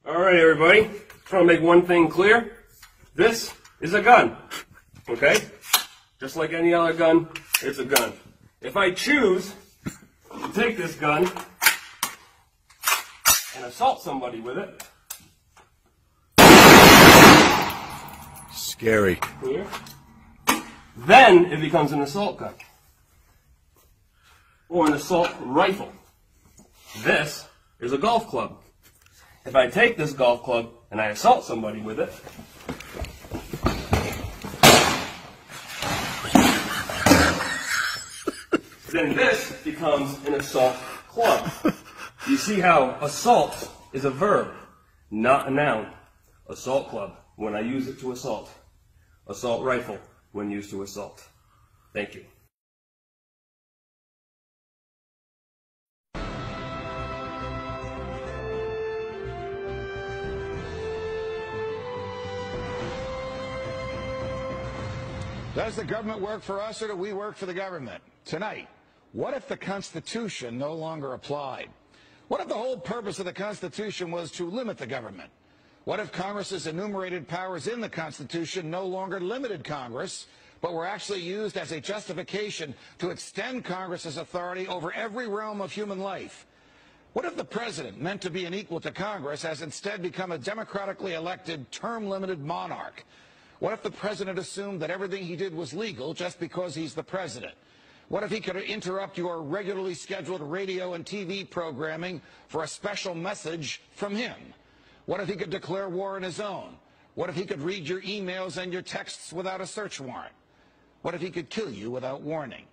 All right, everybody. Trying to make one thing clear. This is a gun. Okay? Just like any other gun, it's a gun. If I choose to take this gun and assault somebody with it, scary. Here, then it becomes an assault gun or an assault rifle. This is a golf club. If I take this golf club and I assault somebody with it, then this becomes an assault club. You see how assault is a verb, not a noun. Assault club, when I use it to assault. Assault rifle, when used to assault. Thank you. Does the government work for us or do we work for the government? Tonight, what if the Constitution no longer applied? What if the whole purpose of the Constitution was to limit the government? What if Congress's enumerated powers in the Constitution no longer limited Congress, but were actually used as a justification to extend Congress's authority over every realm of human life? What if the president, meant to be an equal to Congress, has instead become a democratically elected, term-limited monarch? What if the president assumed that everything he did was legal just because he's the president? What if he could interrupt your regularly scheduled radio and TV programming for a special message from him? What if he could declare war on his own? What if he could read your emails and your texts without a search warrant? What if he could kill you without warning?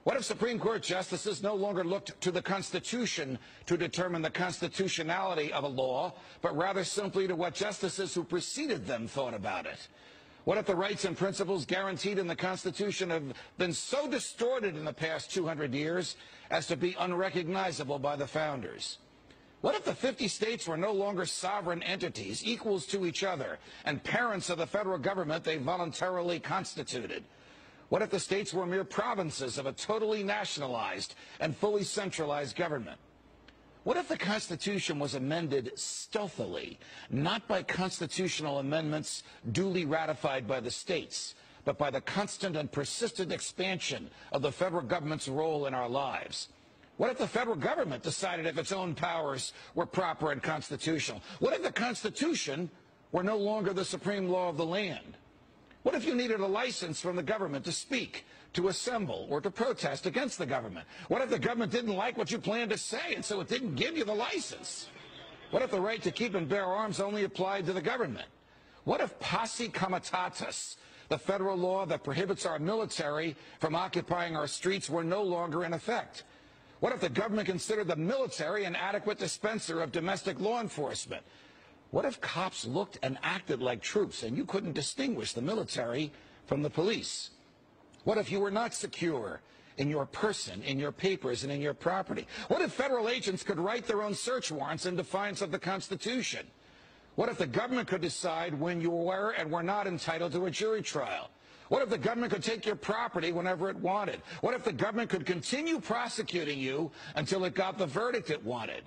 What if Supreme Court justices no longer looked to the Constitution to determine the constitutionality of a law, but rather simply to what justices who preceded them thought about it? What if the rights and principles guaranteed in the Constitution have been so distorted in the past 200 years as to be unrecognizable by the founders? What if the 50 states were no longer sovereign entities, equals to each other, and parents of the federal government they voluntarily constituted? What if the states were mere provinces of a totally nationalized and fully centralized government? What if the Constitution was amended stealthily, not by constitutional amendments duly ratified by the states, but by the constant and persistent expansion of the federal government's role in our lives? What if the federal government decided if its own powers were proper and constitutional? What if the Constitution were no longer the supreme law of the land? What if you needed a license from the government to speak, to assemble, or to protest against the government? What if the government didn't like what you planned to say, and so it didn't give you the license? What if the right to keep and bear arms only applied to the government? What if posse comitatus, the federal law that prohibits our military from occupying our streets, were no longer in effect? What if the government considered the military an adequate dispenser of domestic law enforcement? What if cops looked and acted like troops and you couldn't distinguish the military from the police? What if you were not secure in your person, in your papers, and in your property? What if federal agents could write their own search warrants in defiance of the Constitution? What if the government could decide when you were and were not entitled to a jury trial? What if the government could take your property whenever it wanted? What if the government could continue prosecuting you until it got the verdict it wanted?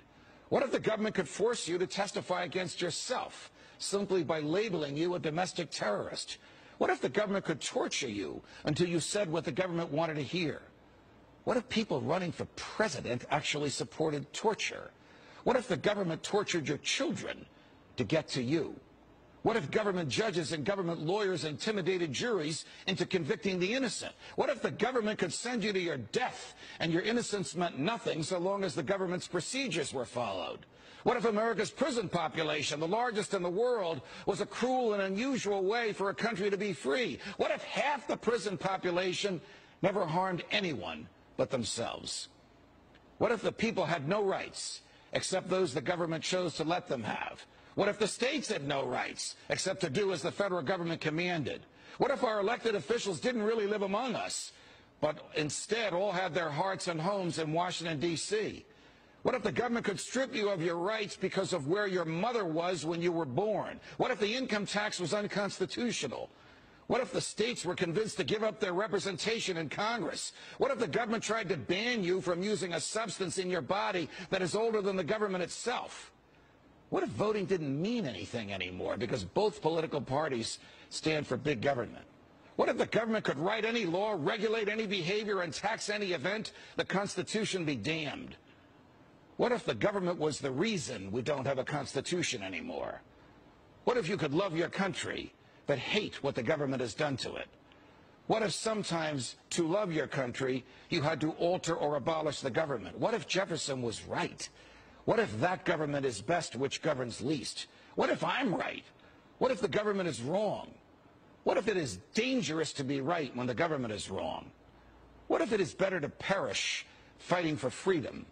What if the government could force you to testify against yourself simply by labeling you a domestic terrorist? What if the government could torture you until you said what the government wanted to hear? What if people running for president actually supported torture? What if the government tortured your children to get to you? What if government judges and government lawyers intimidated juries into convicting the innocent? What if the government could send you to your death and your innocence meant nothing so long as the government's procedures were followed? What if America's prison population, the largest in the world, was a cruel and unusual way for a country to be free? What if half the prison population never harmed anyone but themselves? What if the people had no rights except those the government chose to let them have? What if the states had no rights except to do as the federal government commanded? What if our elected officials didn't really live among us, but instead all had their hearts and homes in Washington, D.C.? What if the government could strip you of your rights because of where your mother was when you were born? What if the income tax was unconstitutional? What if the states were convinced to give up their representation in Congress? What if the government tried to ban you from using a substance in your body that is older than the government itself? What if voting didn't mean anything anymore because both political parties stand for big government? What if the government could write any law, regulate any behavior, and tax any event? The Constitution be damned. What if the government was the reason we don't have a Constitution anymore? What if you could love your country but hate what the government has done to it? What if sometimes to love your country you had to alter or abolish the government? What if Jefferson was right? What if that government is best which governs least? What if I'm right? What if the government is wrong? What if it is dangerous to be right when the government is wrong? What if it is better to perish fighting for freedom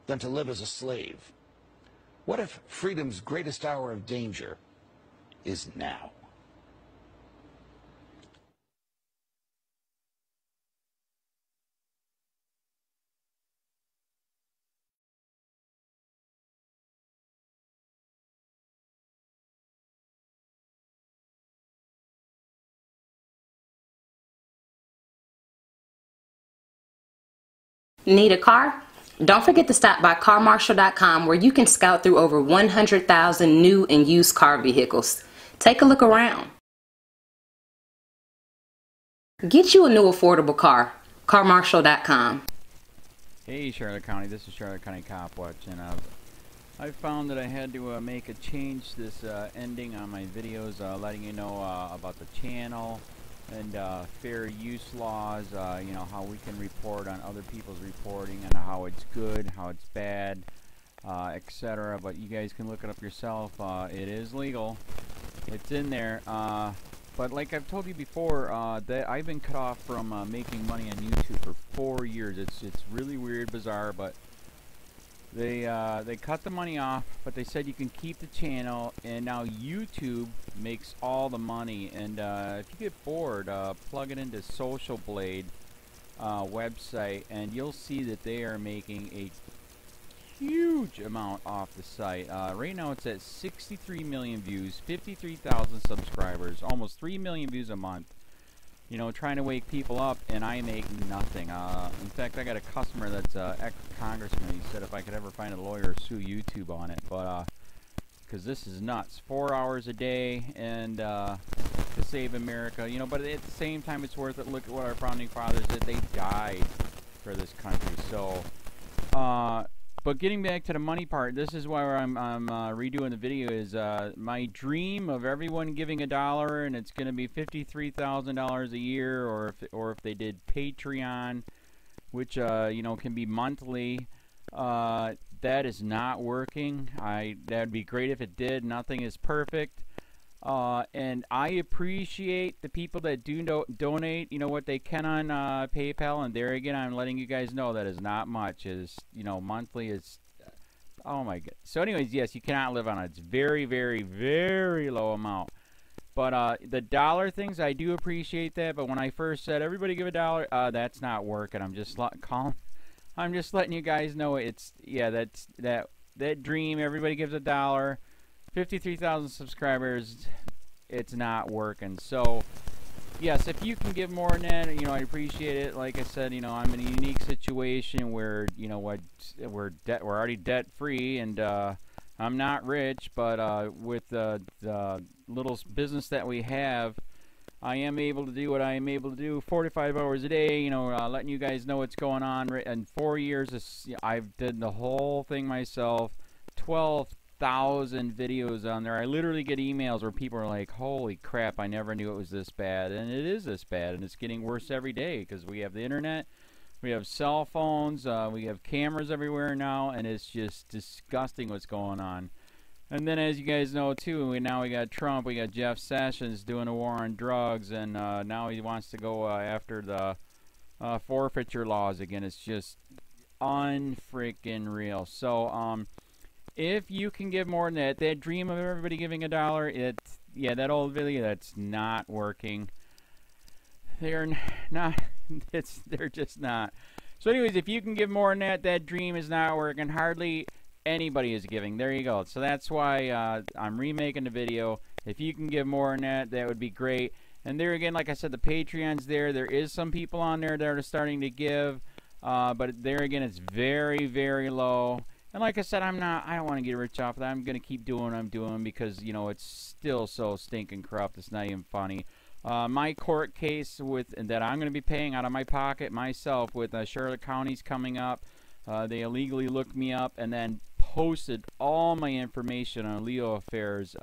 than to live as a slave? What if freedom's greatest hour of danger is now? Need a car? Don't forget to stop by carmarshal.com where you can scout through over 100,000 new and used car vehicles. Take a look around. Get you a new affordable car. carmarshal.com. Hey Charlotte County, this is Charlotte County COPWATCH, and I found that I had to make a change this ending on my videos, letting you know about the channel and fair use laws, you know, how we can report on other people's reporting and how it's good, how it's bad, etc. But you guys can look it up yourself. It is legal. It's in there. But like I've told you before, that I've been cut off from making money on YouTube for 4 years. It's really weird, bizarre, but they cut the money off, but they said you can keep the channel, and now YouTube makes all the money. And if you get bored, plug it into Social Blade website, and you'll see that they are making a huge amount off the site. Right now it's at 63 million views, 53,000 subscribers, almost 3 million views a month. You know, trying to wake people up, and I make nothing. In fact, I got a customer that's ex-congressman. He said if I could ever find a lawyer, sue YouTube on it. But because this is nuts. 4 hours a day, and to save America. You know, but at the same time, it's worth it. Look at what our founding fathers did. They died for this country. So, but getting back to the money part, this is why I'm redoing the video. Is my dream of everyone giving $1, and it's going to be $53,000 a year, or if they did Patreon, which you know, can be monthly. That is not working. That'd be great if it did. Nothing is perfect. And I appreciate the people that do donate, you know, what they can on PayPal. And there again, I'm letting you guys know that is not much. Is, you know, monthly is, oh my god. So anyways, yes, you cannot live on it. It's very, very, very low amount. But the dollar things, I do appreciate that. But when I first said everybody give $1, that's not working. I'm just letting you guys know it's, yeah, that dream. Everybody gives $1. 53,000 subscribers, it's not working. So yes, if you can give more than that, you know, I appreciate it. Like I said, you know, I'm in a unique situation where, you know, we're already debt free, and I'm not rich, but with the little business that we have, I am able to do what I am able to do 45 hours a day, you know, letting you guys know what's going on. In 4 years, I've did the whole thing myself. 12,000 videos on there. I literally get emails where people are like, holy crap, I never knew it was this bad. And it is this bad, and it's getting worse every day because we have the internet, we have cell phones, we have cameras everywhere now, and it's just disgusting what's going on. And then, as you guys know too, now we got Trump, we got Jeff Sessions doing a war on drugs, and now he wants to go after the forfeiture laws again. It's just unfreaking real. So if you can give more than that dream of everybody giving $1, yeah, that old video, that's not working. They're not, they're just not. So anyways, if you can give more than that dream is not working. Hardly anybody is giving. There you go. So that's why I'm remaking the video. If you can give more than that would be great. And there again, like I said, the Patreon's there. There is some people on there that are starting to give, but there again, it's very, very low. And like I said, I don't want to get rich off of that. I'm going to keep doing what I'm doing because, you know, it's still so stinking corrupt. It's not even funny. My court case that I'm going to be paying out of my pocket myself with Charlotte County's coming up. They illegally looked me up and then posted all my information on LEOAFFAIRS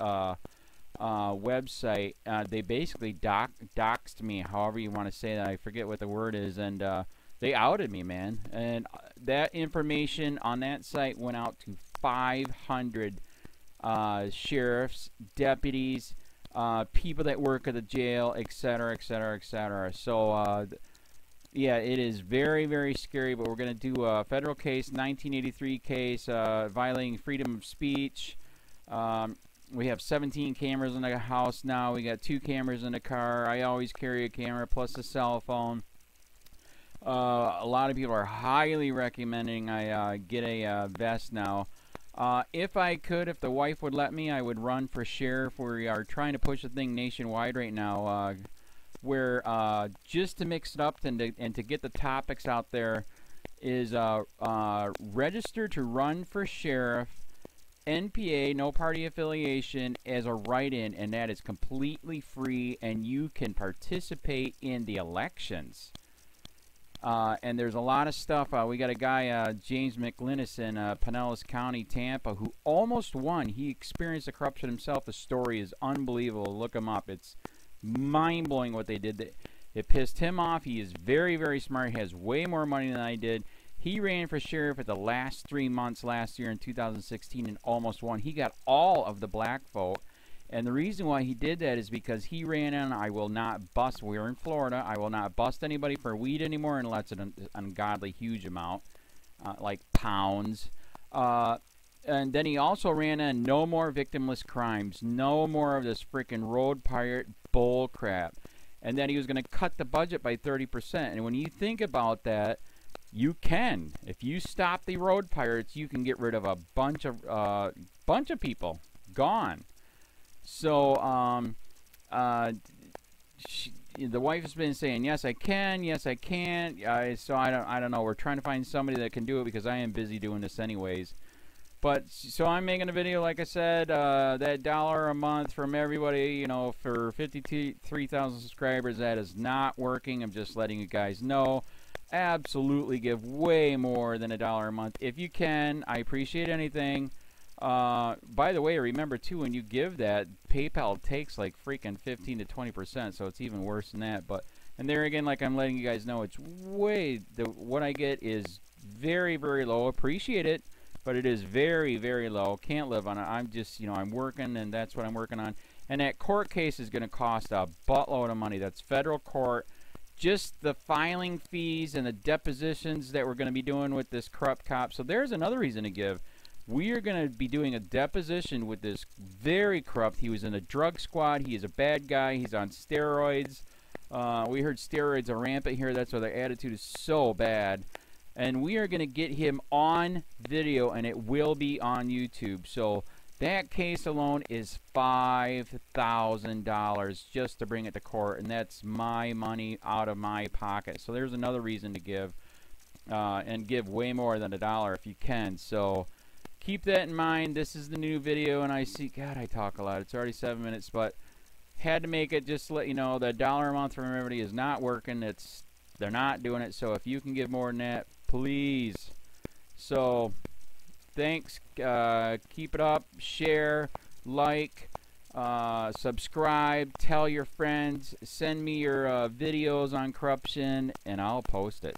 website. They basically doxed me, however you want to say that. I forget what the word is, and they outed me, man. And that information on that site went out to 500 sheriffs, deputies, people that work at the jail, etc., etc., etc. So, yeah, it is very, very scary, but we're going to do a federal case, 1983 case, violating freedom of speech. We have 17 cameras in the house now. We got 2 cameras in the car. I always carry a camera plus a cell phone. A lot of people are highly recommending I get a vest now. If I could, if the wife would let me, I would run for sheriff. We are trying to push the thing nationwide right now. Where just to mix it up and to get the topics out there is register to run for sheriff, NPA, no party affiliation, as a write-in, and that is completely free, and you can participate in the elections. And there's a lot of stuff. We got a guy, James McLinnis in Pinellas County, Tampa, who almost won. He experienced the corruption himself. The story is unbelievable. Look him up. It's mind-blowing what they did. It pissed him off. He is very, very smart. He has way more money than I did. He ran for sheriff at the last 3 months last year in 2016 and almost won. He got all of the black vote. And the reason why he did that is because he ran on, I will not bust, we're in Florida, I will not bust anybody for weed anymore unless it's an ungodly huge amount, like pounds. And then he also ran on no more victimless crimes, no more of this freaking road pirate bull crap. And then he was going to cut the budget by 30%. And when you think about that, you can. If you stop the road pirates, you can get rid of a bunch of people. Gone. So, the wife has been saying, yes, I can, yes, I can't. So I don't know. We're trying to find somebody that can do it because I am busy doing this anyways. But, so I'm making a video, like I said, that $1 a month from everybody, you know, for 53,000 subscribers, that is not working. I'm just letting you guys know. Absolutely give way more than $1 a month. If you can, I appreciate anything. By the way, remember too, when you give that, PayPal takes like freaking 15 to 20%, so it's even worse than that. But, and there again, like I'm letting you guys know, it's way, what I get is very, very low. Appreciate it, but it is very, very low. Can't live on it. I'm just, you know, I'm working, and that's what I'm working on. And that court case is going to cost a buttload of money. That's federal court. Just the filing fees and the depositions that we're going to be doing with this corrupt cop. So there's another reason to give. We are going to be doing a deposition with this very corrupt. He was in a drug squad. He is a bad guy. He's on steroids. We heard steroids are rampant here. That's why their attitude is so bad. And we are going to get him on video, and it will be on YouTube. So that case alone is $5,000 just to bring it to court, and that's my money out of my pocket. So there's another reason to give, and give way more than $1 if you can. So keep that in mind. This is the new video, and I see, God, I talk a lot. It's already 7 minutes, but had to make it just to let you know that $1 a month from everybody is not working. They're not doing it. So if you can give more than that, please. So thanks. Keep it up. Share, like, subscribe, tell your friends, send me your videos on corruption, and I'll post it.